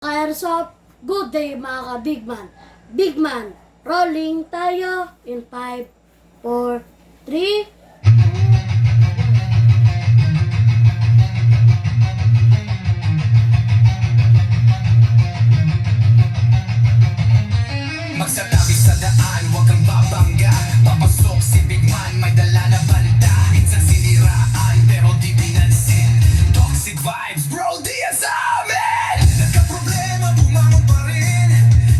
Airsoft, good day mga ka-big man. Big man, rolling tayo in 5, 4, 3. Magsatabi sa daan, huwag kang babangga. Papasok si Big Man, may dala na banda. Minsan siniraan, pero di pinansin. Toxic vibes, bro, di yan sa amin. Nagka-problema, bumangon pa rin.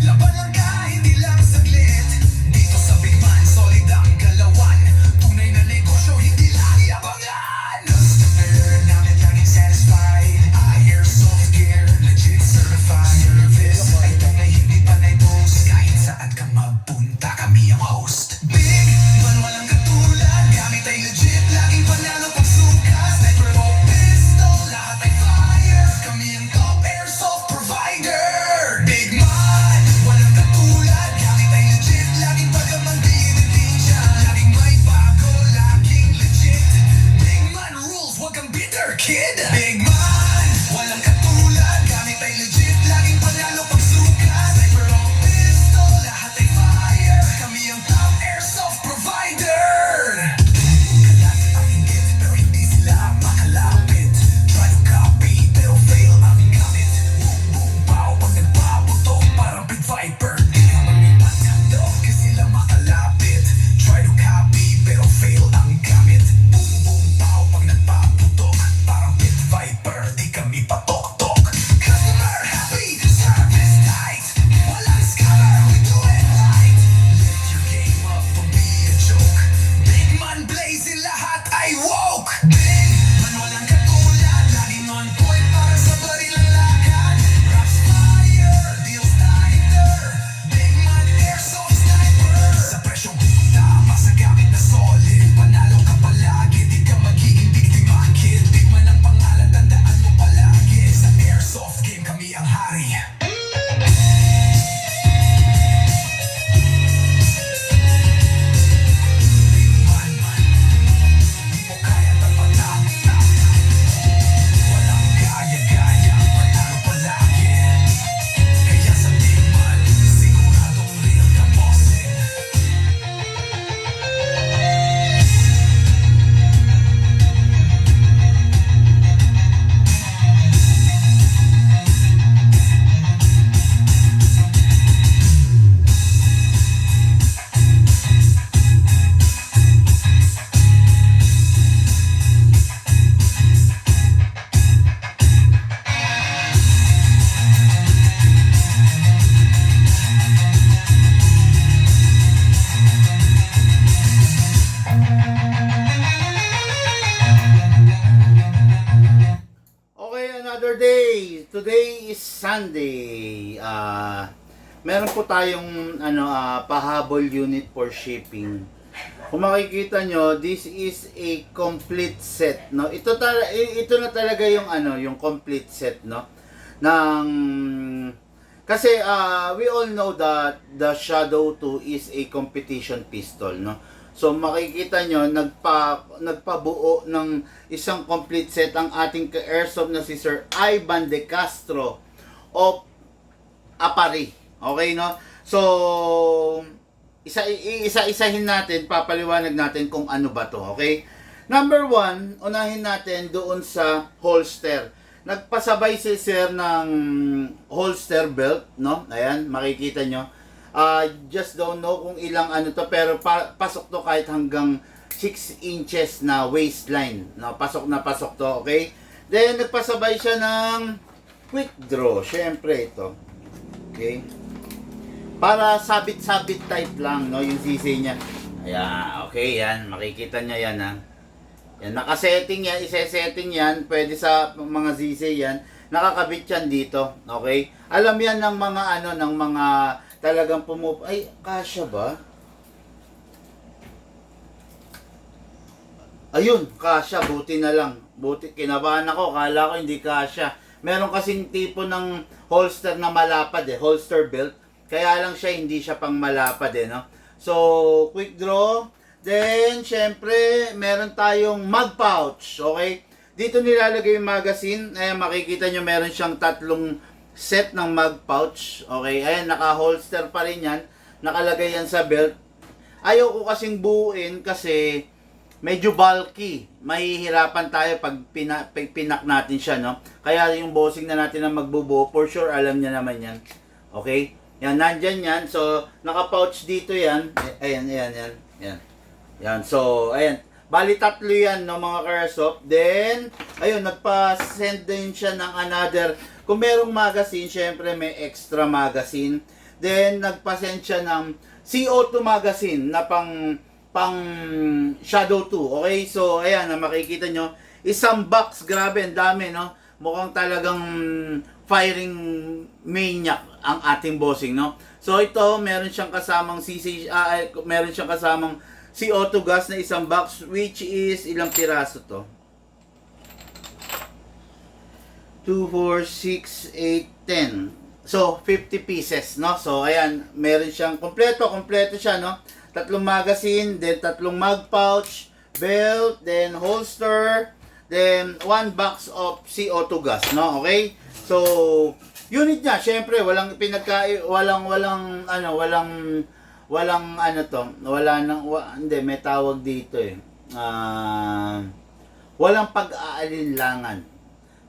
Laban lang ka, hindi lang saglit. Dito sa Big Man, solid ang galawan. Tunay na negosyo, hindi lang yabangan. Customer namin laging satisfied. Airsoft gear, legit certified. Service ay tunay, hindi panay boast. Kahit saan ka magpunta, kami ang host. Big Man, walang katulad. Gamit ay legit, laging panalo pag sukat. Sniper o pistol, lahat ay fire. Kami ang top airsoft provider. Big Man, walang katulad. Gamit ay legit, laging pagaman din siya. Laging may bago, laging legit. Big Man rules, wag kang bitter, kid. Big Man, walang katulad. Gamit ay legit, laging panalo pag sukat. Sniper o pistol, lahat ay fire. Kami ang top airsoft provider. Kalat ang inggit, pero hindi sila makalapit. Try to copy, pero fail ang gamit. Boom, boom, pow, pag nagpaputok, parang Pit Viper. Di ka mamimantado, kasi sila makalapit. Try to copy, pero fail ang gamit. Boom, boom, pow, pag nagpaputok, parang Pit Viper. Di kami patok-tok. Customer happy, service tight. Walang scammer, we do it right. Lift your game up, don't be a joke. Big Man blazing, lahat ay woke. Big Man walang katulad, laging on point para sa barilang lakad. Rocks fire, deals tighter. Big Man airsoft sniper. Sa presyong tama, sa gamit na solid. Panalo ka palagi, di ka magiging biktima, kid. Big Man ang pangalan, tandaan mo palagi. Sa airsoft game, kami ang hari. Man, di mo kaya tapatan. Walang gaya-gaya, panalo palagi. Kaya sa Big Man, siguradong real ka bossing. Okay, another day. Today is Sunday. Meron po tayong pahabol unit for shipping. Kung makikita nyo, this is a complete set, no? Ito na talaga yung yung complete set, no? Kasi we all know that the Shadow 2 is a competition pistol, no? So makikita nyo, nagpabuo ng isang complete set ang ating ka-airsoft na si Sir Ivan De Castro of Apari. Okay, no? So, isa-isahin natin, papaliwanag natin kung ano ba to, okay? Number one, unahin natin doon sa holster. Nagpasabay si Sir ng holster belt, no? Ayan, makikita nyo. Just don't know kung ilang to, pero pasok to kahit hanggang 6 inches na waistline, no? Pasok na pasok to, okay? Then, nagpasabay siya ng quick draw, syempre ito. Okay? Para sabit-sabit type lang, no, yung sisi niya. Ayan, okay, yan. Makikita niya yan, ha. Yan, nakasetting yan, isa-setting yan. Pwede sa mga sisi yan. Nakakabit yan dito, okay? Alam yan ng mga, ng mga talagang ay, kasya ba? Ayun, kasya, buti na lang. Buti, kinabahan ako, kala ko hindi kasya. Meron kasing tipo ng holster na malapad holster belt. Kaya lang siya, hindi siya pang malapad no? So, quick draw. Then, syempre, meron tayong mag pouch, okay? Dito nilalagay yung magazine. Makikita nyo meron siyang tatlong set ng mag pouch. Okay, ayan, naka-holster pa rin yan. Nakalagay yan sa belt. Ayaw ko kasing buuin kasi medyo bulky. Mahihirapan tayo pag pinak natin siya, no? Kaya yung bossing na natin na magbubuo, for sure, alam niya naman yan. Okay? Yan, nandyan yan. So, naka-pouch dito yan. Ayan. Yan. So, ayan. Bali, tatlo yan, no, mga ka-airsoft. Then, ayun, nagpa-send din siya ng another. Kung merong magazine, syempre may extra magazine. Then, nagpa-send siya ng CO2 magazine na pang Shadow 2. Okay? So, ayan, na makikita nyo. Isang box, grabe, ang dami, no? Mukhang talagang firing maniac ang ating bossing, no? So, ito, meron siyang kasamang meron siyang kasamang CO2 gas na isang box, which is ilang piraso to? 2, 4, 6, 8, 10. So, 50 pieces, no? So, ayan, meron siyang kompleto siya, no? Tatlong magazine, then tatlong mag pouch, belt, then holster, then 1 box of CO2 gas, no? Okay? So, unit niya, syempre, walang hindi, may tawag dito eh. Walang pag-aalinlangan.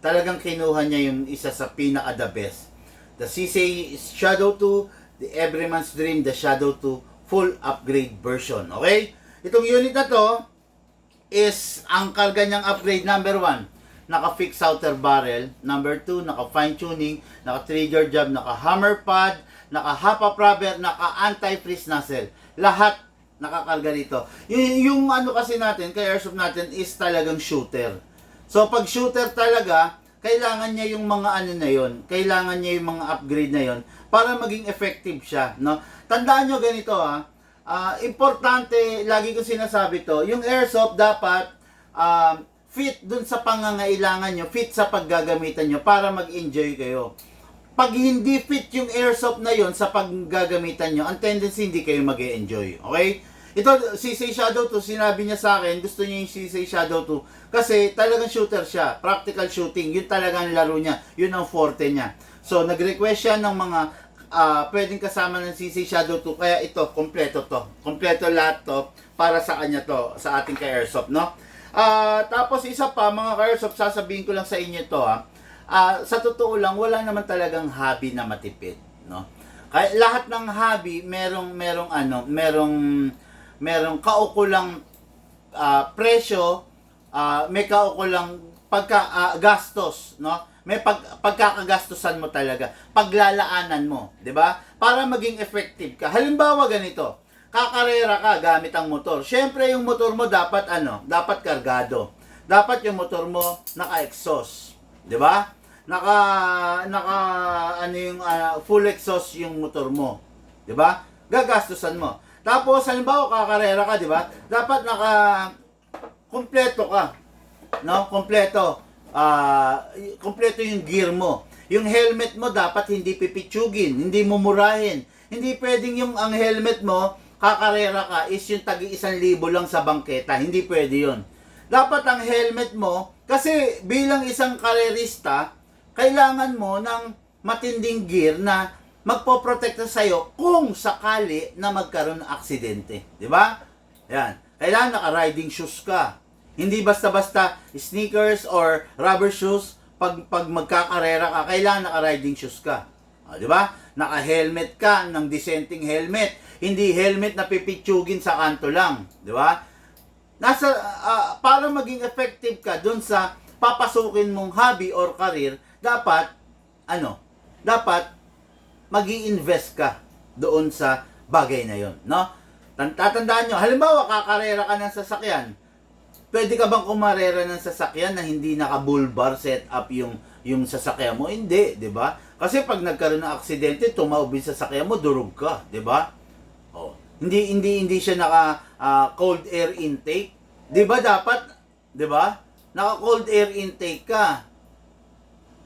Talagang kinuha niya yung isa sa pinaka the best. The CC Shadow 2, the Everyman's Dream, the Shadow 2 full upgrade version. Okay? Itong unit na to is ang karga niyang upgrade. Number 1, naka-fix outer barrel. Number 2, naka-fine tuning, naka-trigger job, naka-hammer pad, naka-hop-up rubber, naka-anti-freeze nozzle. Lahat nakakarga dito. Yung ano kasi natin, kay airsoft natin is talagang shooter. So pag shooter talaga, kailangan niya yung mga ano na yon, kailangan niya yung mga upgrade na yon para maging effective siya, no? Tandaan nyo ganito importante, lagi ko sinasabi to, yung airsoft dapat fit dun sa pangangailangan nyo, fit sa paggagamitan nyo para mag-enjoy kayo. Pag hindi fit yung airsoft na yon sa paggagamitan nyo, ang tendency hindi kayo mag-enjoy. Okay? Ito, CC Shadow 2, sinabi niya sa akin, gusto niya yung CC Shadow 2 kasi talagang shooter siya, practical shooting, yun talagang laro niya, yun ang forte niya. So, nag-request siya ng mga pwedeng kasama ng CC Shadow 2, kaya ito, kompleto to. Kompleto lahat to, para sa kanya to, sa ating ka-airsoft, no? Tapos isa pa, mga ka-airsoft, sasabihin ko lang sa inyo to, sa totoo lang, wala naman talagang hobby na matipid, no? Kaya lahat ng hobby merong kaukulang presyo, may kaukulang gastos, no? May pagkakagastusan mo talaga, paglalaanan mo, 'di ba? Para maging effective ka. Halimbawa ganito, kakarera ka gamit ang motor. Syempre yung motor mo dapat dapat kargado. Dapat yung motor mo naka-exhaust, 'di ba? Full exhaust yung motor mo. 'Di ba? Gagastusan mo. Tapos halimbawa kakarera ka, 'di ba? Dapat kumpleto ka. No? Kompleto yung gear mo. Yung helmet mo dapat hindi pipitsugin, hindi mumurahin. Hindi pwedeng ang helmet mo, kakarera ka, is yung tagi 1,000 lang sa bangketa. Hindi pwede yun. Dapat ang helmet mo, kasi bilang isang karerista, kailangan mo ng matinding gear na magpoprotekta sa'yo kung sakali na magkaroon ng aksidente. Di ba? Yan. Kailangan naka-riding shoes ka. Hindi basta-basta sneakers or rubber shoes. Pag magkakarera ka, kailangan naka-riding shoes ka. Di ba? Naka-helmet ka ng dissenting helmet. Hindi helmet na pipitsugin sa kanto lang. Di ba? Para maging effective ka dun sa papasukin mong hobby or career, dapat mag-i-invest ka doon sa bagay na yon, no? Tatandaan nyo, halimbawa kakarera ka ng sasakyan, pwede ka bang kumarera ng sasakyan na hindi naka-bull bar set up yung sasakyan mo? Hindi, di ba? Kasi pag nagkaroon ng aksidente, tumaob yung sasakyan mo, durog ka, di ba? Oh, hindi siya naka cold air intake. Di ba dapat, di ba? Naka cold air intake ka.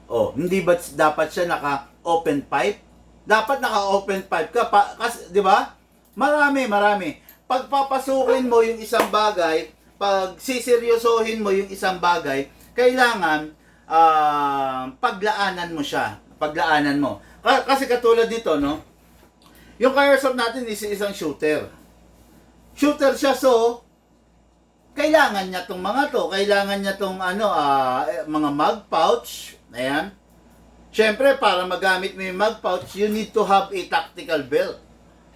Oh, hindi ba dapat siya naka open pipe? Dapat naka open pipe ka kasi, di ba? Marami. Pag papasukin mo yung isang bagay, pag siseryosohin mo yung isang bagay, kailangan paglaanan mo siya. paglaanan mo. Kasi katulad nito, no? Yung ka-airsoft natin is isang shooter. Shooter siya, so kailangan niya tong mga to. Kailangan niya tong mga mag pouch. Ayan. Siyempre, para magamit mo yung mag pouch, you need to have a tactical belt.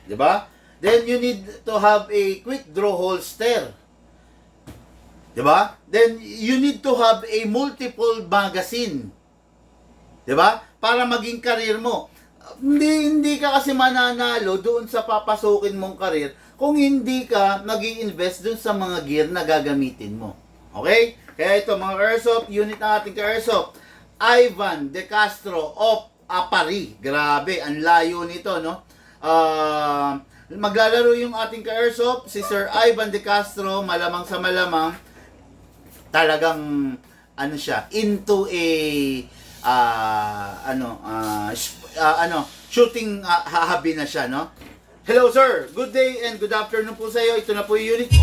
Diba? Then, you need to have a quick draw holster. Diba? Then, you need to have a multiple magazine. Diba? Para maging karir mo. Hindi ka kasi mananalo doon sa papasukin mong karir kung hindi ka nag-i-invest doon sa mga gear na gagamitin mo. Okay? Kaya ito, mga airsoft, unit ng ating airsoft, Ivan De Castro of Apari. Grabe, ang layo nito, no? Maglalaro yung ating ka-airsoft, si Sir Ivan De Castro, malamang sa malamang, talagang, siya, into a, shooting hahabi na siya, no? Hello, sir. Good day and good afternoon po sa iyo. Ito na po yung unit ko.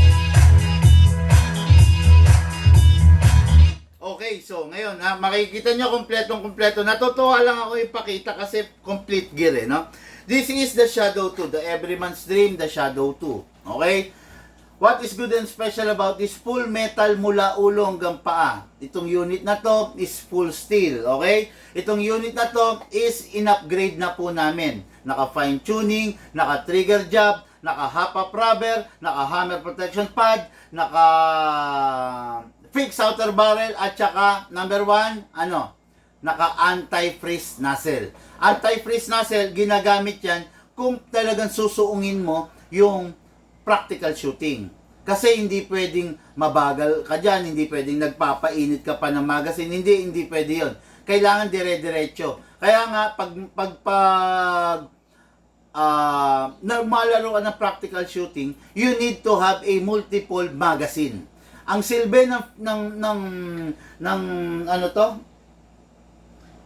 Okay, so ngayon, makikita nyo kompletong-kompleto. Natutuwa lang ako ipakita kasi complete gear, no? This is the Shadow 2, the Everyman's Dream, the Shadow 2. Okay? What is good and special about this? Full metal mula ulo hanggang paa. Itong unit na to is full steel, okay? Itong unit na to is in-upgrade na po namin. Naka-fine tuning, naka-trigger job, naka-hop-up rubber, naka-hammer protection pad, naka-fixed outer barrel, at saka, number 1, naka-anti-freeze nozzle. Anti-freeze nozzle, ginagamit yan kung talagang susuungin mo yung practical shooting. Kasi hindi pwedeng mabagal ka dyan, hindi pwedeng nagpapainit ka pa ng magazine, hindi pwede yun. Kailangan dire-diretso. Kaya nga, pag malaro ka ng practical shooting, you need to have a multiple magazine. Ang silbi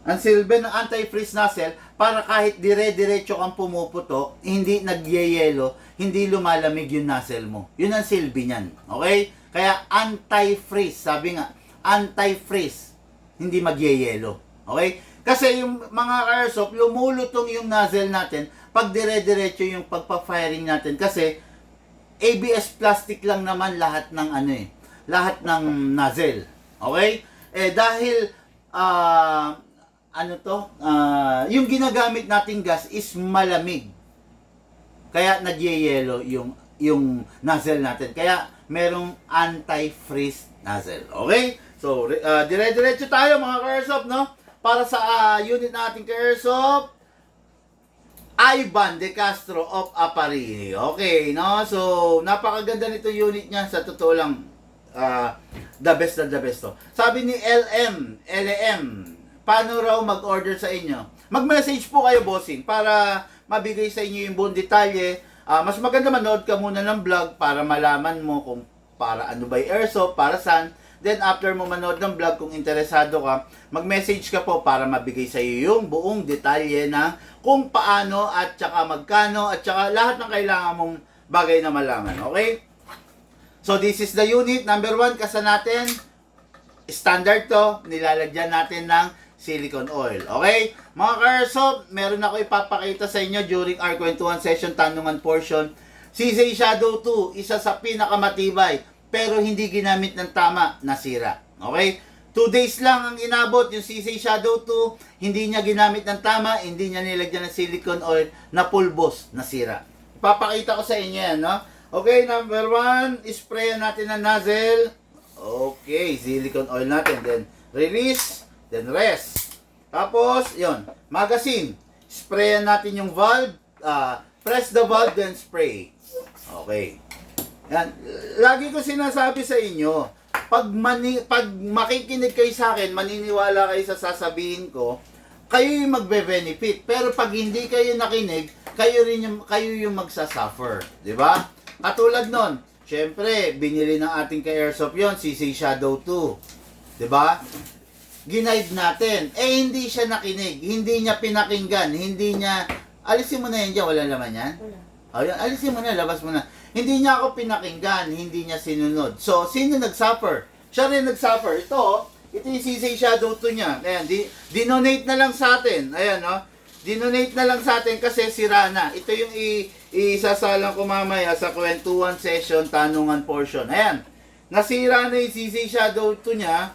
ang silbi ng anti-freeze nozzle, para kahit dire-diretso kang pumuputok, hindi nagyeyelo, hindi lumalamig yung nozzle mo. Yun ang silbi niyan. Okay? Kaya anti-freeze, sabi nga, anti-freeze, hindi magyeyelo. Okay? Kasi yung mga airsoft, lumulutong yung nozzle natin pag dire-diretso yung pagpa-firing natin. Kasi ABS plastic lang naman lahat ng lahat ng nozzle. Okay? Dahil yung ginagamit nating gas is malamig. Kaya nagyeyelo yung nozzle natin. Kaya merong anti-freeze nozzle. Okay? So, dire-diretso tayo mga ka-airsoft, no? Para sa unit nating ka-airsoft, Ivan De Castro of Apari. Okay, no? So, napakaganda nito unit niya. Sa totoo lang, the best na the best to. Sabi ni LM, paano raw mag-order sa inyo? Mag-message po kayo, bossing, para mabigay sa inyo yung buong detalye. Mas maganda manood ka muna ng vlog para malaman mo kung para ano ba yung airsoft, para saan. Then after mo manood ng vlog, kung interesado ka, mag-message ka po para mabigay sa iyo yung buong detalye na kung paano at saka magkano at saka lahat ng kailangan mong bagay na malaman. Okay? So this is the unit. Number 1, kasa natin. Standard to. Nilalagyan natin ng silicone oil. Okay? Mga ka-airsoft, meron ako ipapakita sa inyo during our kwentuhan session, tanungan portion. CZ Shadow 2, isa sa pinakamatibay, pero hindi ginamit ng tama, nasira. Okay? 2 days lang ang inabot yung CZ Shadow 2, hindi niya ginamit ng tama, hindi niya nilagyan ng silicone oil, napulbos, nasira. Ipapakita ko sa inyo yan, no? Okay, number 1, sprayan natin ng nozzle. Okay, silicone oil natin. Then, release. Then, rest. Tapos, yon, magazine. Sprayan natin yung valve. Press the valve, then spray. Okay. Yan. Lagi ko sinasabi sa inyo, pag makikinig kayo sa akin, maniniwala kayo sa sasabihin ko, kayo yung magbe-benefit. Pero pag hindi kayo nakinig, kayo yung magsasuffer. Di ba? Katulad nun, syempre, binili ng ating ka-airsoft yon, CZ Shadow 2. Di ba? Ginaid natin. Hindi siya nakinig. Hindi niya pinakinggan. Hindi niya, alisin mo na yan dyan, wala naman yan? Wala. Alisin mo na, labas mo na. Hindi niya ako pinakinggan, hindi niya sinunod. So, sino nag-suffer? Siya rin nag-suffer. Ito, ito yung CC Shadow 2 niya. Ayan, dinonate na lang sa atin. Ayan, no? Dinonate na lang sa atin kasi sira na. Ito yung isasalang ko mamaya sa kwentuhan session, tanungan portion. Ayan, nasira na yung CC Shadow 2 niya.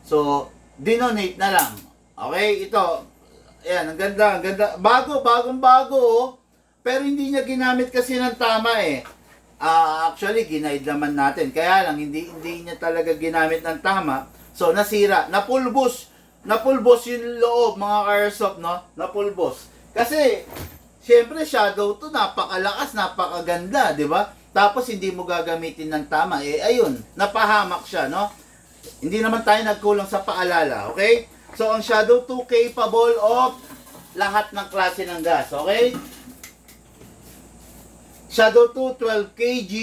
So, dinonate na lang. Okay, ito. Ayan, ang ganda, ang ganda. Bagong bago, oh. Pero hindi niya ginamit kasi ng tama eh. Actually, ginaid naman natin. Kaya lang, hindi niya talaga ginamit ng tama. So, nasira. Napulbos yung loob, mga Airsoft, no? Napulbos. Kasi, syempre, Shadow 2, napakalakas, napakaganda, di ba? Tapos, hindi mo gagamitin ng tama. Eh, ayun, napahamak siya, no? Hindi naman tayo nagkulang sa paalala, okay? So, ang Shadow 2 capable of lahat ng klase ng gas, okay? Shadow 2, 12 kg,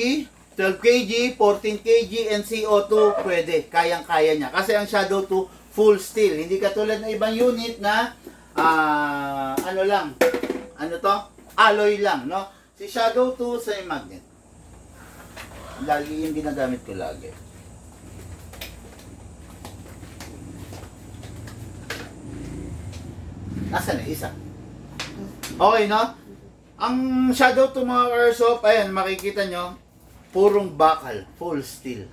14 kg, and CO2, pwede. Kayang-kaya niya. Kasi ang Shadow 2, full steel. Hindi katulad ng ibang unit na, ano lang, ano to? Alloy lang, no? Si Shadow 2 sa magnet. Lagi yung ginagamit ko lagi. Nasaan na? Isa. Okay, no? Ang Shadow 2 mga Airsoft, ayan, makikita nyo, purong bakal, full steel.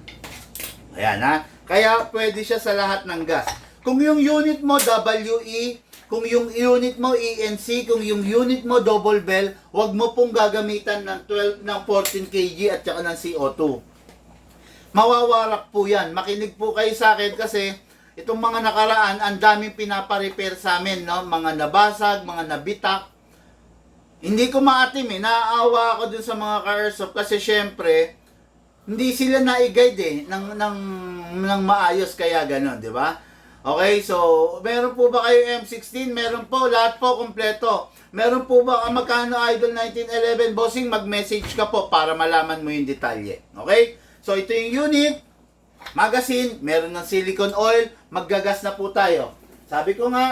Ayan, ha? Kaya pwede siya sa lahat ng gas. Kung yung unit mo WE, kung yung unit mo ENC, kung yung unit mo double bell, wag mo pong gagamitan ng 14 kg at saka ng CO2. Mawawarak po yan. Makinig po kayo sa akin kasi itong mga nakaraan, ang daming pinapa-repair sa amin, no? Mga nabasag, mga nabitak. Hindi ko maatim eh. Naaawa ako dun sa mga Airsoft kasi syempre, hindi sila na-guide eh ng maayos kaya gano'n, di ba? Okay, so, meron po ba kayo M16? Meron po, lahat po kompleto. Meron po ba magkano Idol 1911? Bossing, mag-message ka po para malaman mo yung detalye. Okay? So, ito yung unit, magazine, meron ng silicone oil, maggagas na po tayo. Sabi ko nga,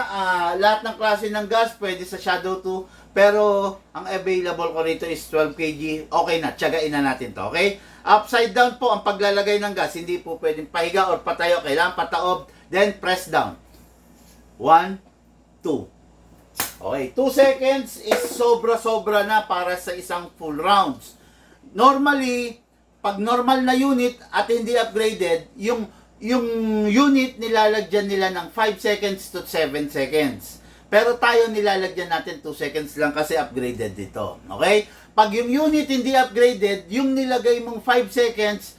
lahat ng klase ng gas pwede sa Shadow 2, pero ang available ko rito is 12 kg. Okay na, tiyagain na natin to, okay? Upside down po ang paglalagay ng gas. Hindi po pwedeng pahiga or patayo. Kailangan pataob, then press down. 1, 2. Okay, 2 seconds is sobra-sobra na para sa isang full rounds. Normally, pag normal na unit at hindi upgraded, yung unit nilalagyan nila ng 5 seconds to 7 seconds. Pero tayo nilalagyan natin 2 seconds lang kasi upgraded dito. Okay? Pag yung unit hindi upgraded, yung nilagay mong 5 seconds,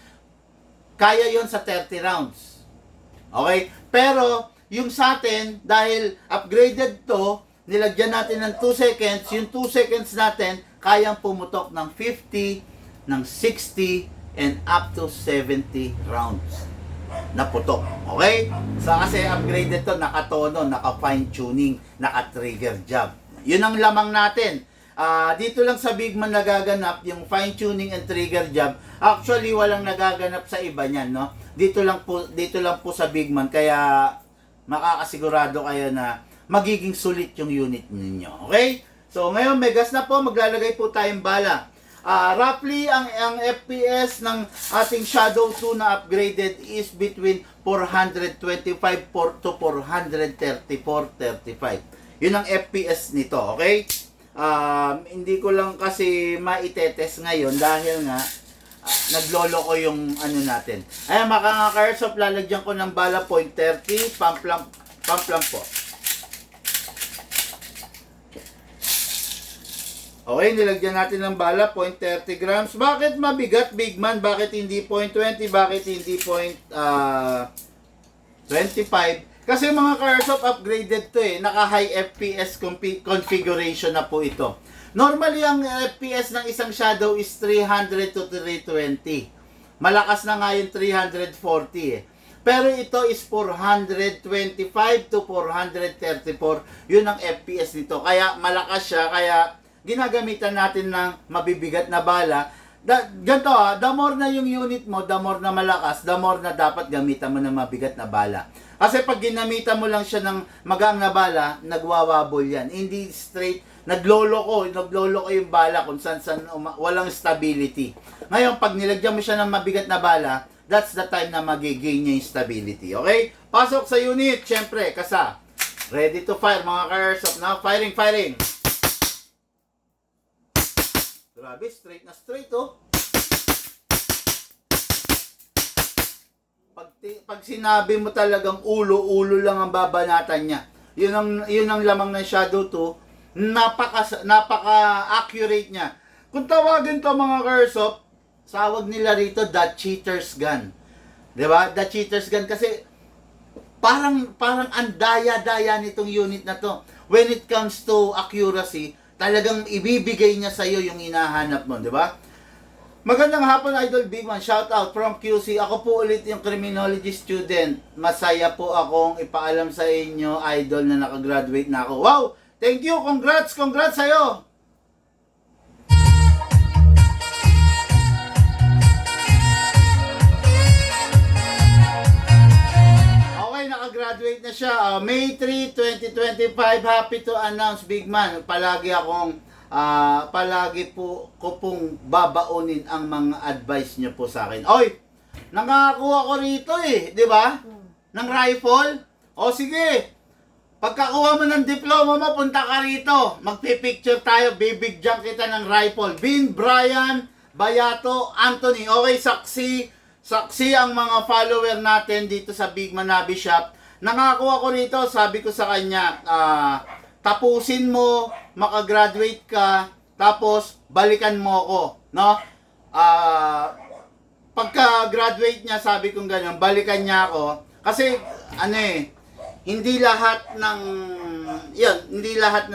kaya yon sa 30 rounds. Okay? Pero, yung sa atin, dahil upgraded to, nilagyan natin ng 2 seconds, yung 2 seconds natin, kayang pumutok ng 50, ng 60, and up to 70 rounds na putok. Okay? So, kasi upgraded to, naka-tono, naka-fine tuning, naka-trigger job. Yun ang lamang natin. Dito lang sa Bigman nagaganap yung fine tuning and trigger job. Actually, walang nagaganap sa iba niyan, no? Dito lang po sa Bigman, kaya makakasigurado kayo na magiging sulit yung unit ninyo. Okay? So, ngayon may gas na po, maglalagay po tayong bala. Roughly, ang FPS ng ating Shadow 2 na upgraded is between 425 to 434, 35. Yun ang FPS nito, okay? Hindi ko lang kasi maitetest ngayon dahil nga naglolo ko yung ano natin. Ayan, mga Airsoft, lalagyan ko ng bala point 30, pump lang po. Okay, nilagyan natin ng bala, 0.30 grams. Bakit mabigat, Bigman? Bakit hindi 0.20? Bakit hindi 0.25? Kasi mga Airsoft upgraded to eh. Naka-high FPS configuration na po ito. Normally, ang FPS ng isang Shadow is 300 to 320. Malakas na nga yung 340 eh. Pero ito is 425 to 434. Yun ang FPS nito. Kaya malakas siya, kaya ginagamitan natin ng mabibigat na bala. Ganito the more na yung unit mo, the more na malakas, the more na dapat gamitan mo ng mabigat na bala. Kasi pag ginamitan mo lang siya ng magang na bala, nagwawabol yan. Hindi straight, naglolo ko yung bala kung saan walang stability. Ngayon, pag nilagyan mo siya ng mabigat na bala, that's the time na magigain niya yung stability. Okay? Pasok sa unit, syempre, kasa. Ready to fire, mga ka-airsoft na. Firing, firing. Grabe, straight na straight, oh. Pag sinabi mo talagang ulo lang ang babanatan niya. Yun ang lamang ng Shadow 2. Napaka-accurate niya. Kung tawagin to mga Airsoft, sawag nila rito the cheater's gun. 'Di ba? The cheater's gun kasi parang ang daya-daya nitong unit na to. When it comes to accuracy, talagang ibibigay niya sa iyo yung hinahanap mo, 'di ba? Magandang hapon, Idol Big Man. Shout out from QC. Ako po ulit yung criminology student. Masaya po akong ipaalam sa inyo, Idol, na nakagraduate na ako. Wow! Thank you! Congrats sa'yo! Okay, nakagraduate na siya. May 3, 2025. Happy to announce, Big Man. Palagi ko pong babaonin ang mga advice niyo po sa akin. Oy, nangako ako rito di ba? Ng rifle. O sige, pagkakuha mo ng diploma mo, punta ka rito. Magpipicture tayo, bibigyan kita ng rifle. Vin, Brian, Bayato, Anthony. Okay, saksi ang mga follower natin dito sa Big Man Hobby Shop. Nangako ako rito, sabi ko sa kanya, tapusin mo, makagraduate ka, tapos balikan mo ako, no? Pagka-graduate niya, sabi kong gano'n, balikan niya ako. Kasi, hindi lahat na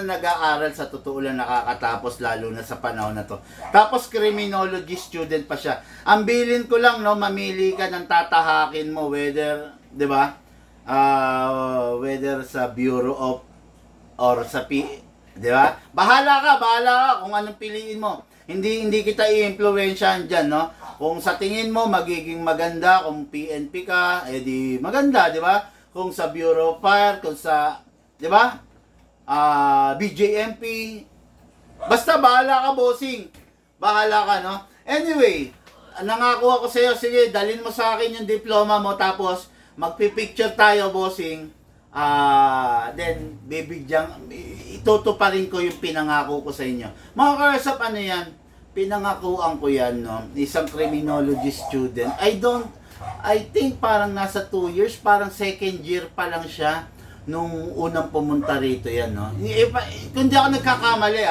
nag-aaral sa totoo lang nakakatapos, lalo na sa panahon na to. Tapos, criminology student pa siya. Ang bilin ko lang, no, mamili ka ng tatahakin mo, whether, di ba? Whether sa Bureau of or sa di ba? Bahala ka kung anong piliin mo. Hindi kita i-influensyahan diyan, no? Kung sa tingin mo magiging maganda kung PNP ka, edi maganda, di ba? Kung sa Bureau of Fire, kung sa, di ba? BJMP. Basta bahala ka, bossing. Bahala ka, no? Anyway, nangako ako sa iyo, sige, dalhin mo sa akin yung diploma mo, tapos magpipicture tayo, bossing. Then itutuparin ko yung pinangako ko sa inyo. Mga Karsap, ano yan? Pinangakuan ko yan, no? Isang criminology student. I think parang nasa 2 years, parang second year pa lang siya nung unang pumunta rito yan, no? Kung di ako nagkakamali,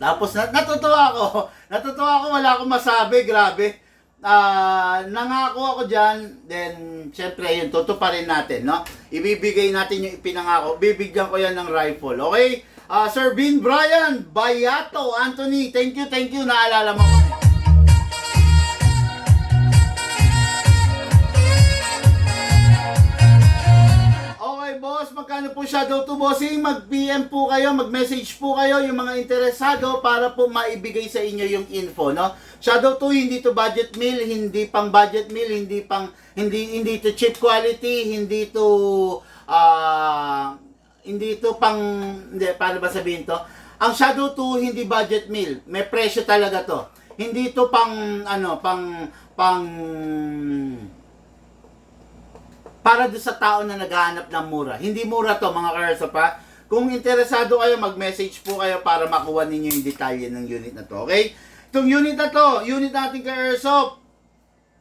tapos natutuwa ako, wala akong masabi, grabe. Nangako ako dyan, then syempre yun, tutuparin natin, no? Ibibigay natin yung ipinangako, bibigyan ko yan ng rifle, okay? Sir Vin, Brian, Bayato, Anthony, thank you, naalala mo kami. Okay, boss, magkano po Shadow 2, bossing? Mag-PM po kayo, mag-message po kayo yung mga interesado para po maibigay sa inyo yung info, no? Shadow 2, hindi to budget meal, hindi pang budget meal, hindi to cheap quality, hindi to paano ba sabihin to? Ang Shadow 2 hindi budget meal, may presyo talaga to. Hindi to para doon sa tao na naghahanap ng mura. Hindi mura to, mga Karsop, ha? Kung interesado kayo, mag-message po kayo para makuha ninyo yung detalye ng unit na to, okay? Itong unit na to, unit natin kay Airsoft.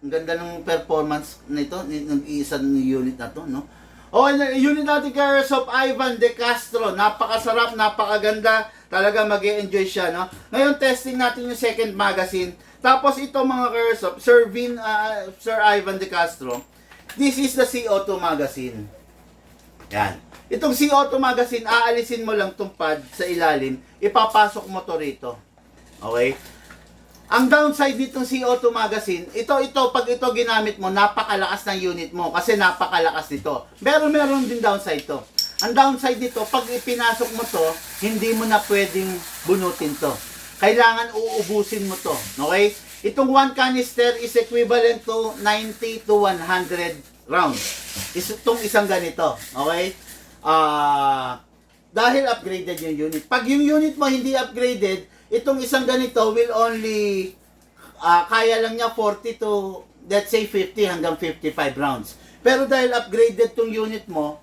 Ang ganda ng performance nito, ng isang unit na to, no? Okay, unit natin kay Airsoft, Ivan De Castro. Napakasarap, napakaganda. Talaga mag-e-enjoy siya, no? Ngayon, testing natin yung second magazine. Tapos ito, mga Airsoft, Sir Ivan De Castro. This is the CO2 magazine. Yan. Itong CO2 magazine, aalisin mo lang itong pad sa ilalim, ipapasok mo to rito. Okay? Ang downside nitong CO2 magazine, ito, pag ito ginamit mo, napakalakas ng unit mo kasi napakalakas nito. Pero meron din downside to. Ang downside nito, pag ipinasok mo to, hindi mo na pwedeng bunutin to. Kailangan uubusin mo to. Okay? Itong 1 canister is equivalent to 90 to 100 rounds. Itong isang ganito. Okay? Dahil upgraded yung unit. Pag yung unit mo hindi upgraded, itong isang ganito will only kaya lang niya 40 to, let's say 50 hanggang 55 rounds. Pero dahil upgraded tong unit mo,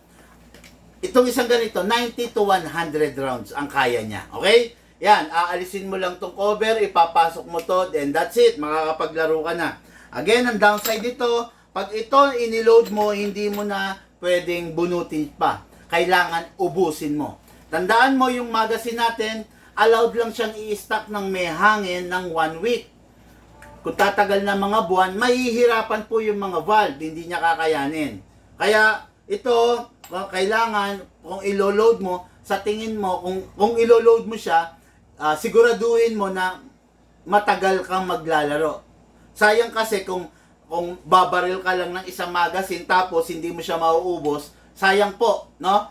itong isang ganito, 90 to 100 rounds ang kaya niya. Okay? Yan, aalisin mo lang tong cover, ipapasok mo to, then that's it, makakapaglaro ka na. Again, ang downside dito, pag ito iniload mo, hindi mo na pwedeng bunutin pa. Kailangan ubusin mo. Tandaan mo yung magazine natin, allowed lang siyang i-stock ng may hangin ng 1 week. Kung tatagal na mga buwan, mahihirapan po yung mga valve, hindi niya kakayanin. Kaya ito, kailangan kung ilo-load mo, sa tingin mo, kung ilo-load mo siya, siguraduhin mo na matagal kang maglalaro. Sayang kasi kung babaril ka lang ng isang magazine tapos hindi mo siya mauubos, sayang po, no?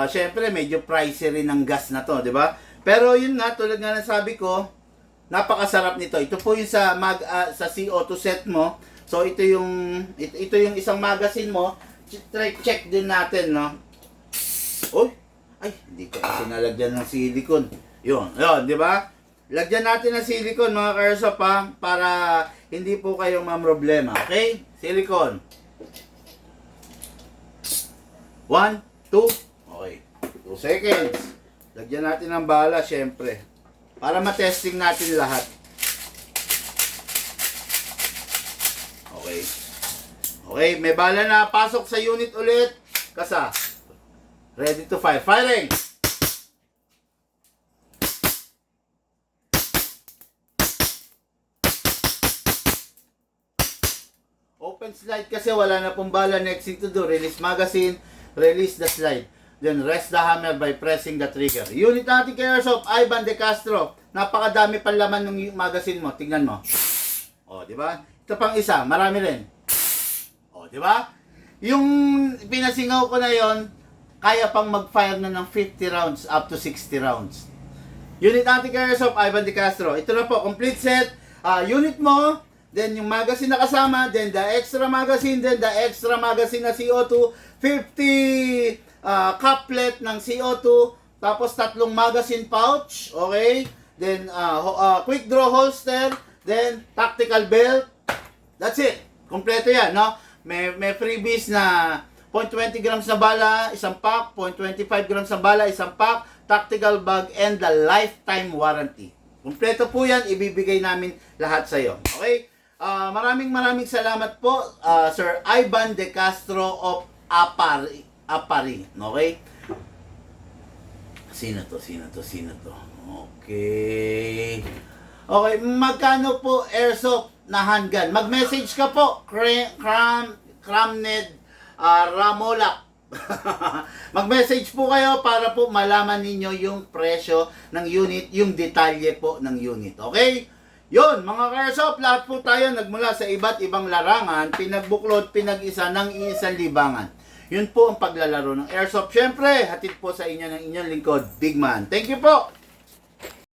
Syempre medyo pricey rin ang gas na to, di ba? Pero yun nga, tulad nga ng sabi ko, napakasarap nito. Ito po yung sa sa CO2 set mo. So ito yung isang magazine mo. Check din natin, no? Oy, ay, hindi ko kasi nalagyan ng silicone. Yun, di ba? Lagyan natin ng silicone, mga ka-airsoft, para hindi po kayong mamroblema. Okay? Silicone. 1, 2, okay. 2 seconds. Lagyan natin ng bala, syempre. Para matesting natin lahat. Okay. Okay, may bala na. Pasok sa unit ulit. Kasa. Ready to fire. Firing! Open slide kasi wala na pong bala. Next thing to do, release magazine, release the slide. Then rest the hammer by pressing the trigger. Unit natin kay Airsoft, Ivan De Castro. Napakadami pang laman ng magazine mo. Tingnan mo. O, di ba? Ito pang isa, marami rin. O, di ba? Yung pinasingaw ko na yon, kaya pang mag-fire na ng 50 rounds up to 60 rounds. Unit natin kay Airsoft, Ivan De Castro. Ito na po, complete set. Unit mo, then yung magazine na kasama, then the extra magazine, then the extra magazine na CO2, 50 couplet ng CO2, tapos 3 magazine pouch, okay? Then quick draw holster, then tactical belt. That's it. Kompleto 'yan, no? May freebies na 0.20 grams na bala, isang pack, 0.25 grams na bala, isang pack, tactical bag, and the lifetime warranty. Kompleto po 'yan, ibibigay namin lahat sa iyo. Okay? Maraming salamat po, Sir Ivan De Castro of Apari. Okay? Sino to? Okay. Okay, magkano po Airsoft na handgun? Mag-message ka po, Cramned Ramolak. Mag-message po kayo para po malaman ninyo yung presyo ng unit, yung detalye po ng unit. Okay? Yun, mga ka-Airsoft, lahat po tayo nagmula sa iba't ibang larangan, pinagbuklod, pinag-isa ng iisang libangan. Yun po ang paglalaro ng Airsoft. Siyempre, hatid po sa inyo ng inyong lingkod, Big Man. Thank you po!